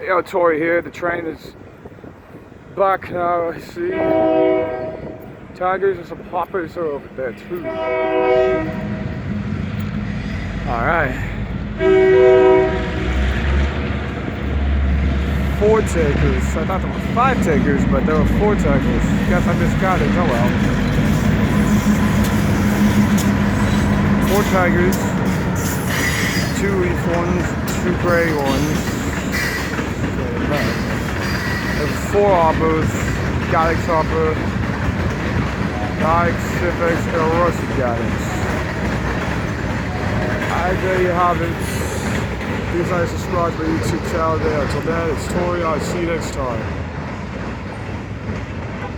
Yo, Tori here. The train is back now. I see tigers and some hoppers are over there too. Alright. 4 takers. I thought there were 5 takers, but there were 4 takers. Guess I miscounted. Oh well. 4 tigers, 2 leaf ones, 2 gray ones. There's 4 hoppers, Galax hopper, Galax Civics, and a rusty Galax. Alright, there you have it. Please like, subscribe to my YouTube channel there. Until then, it's Tori. I'll see you next time.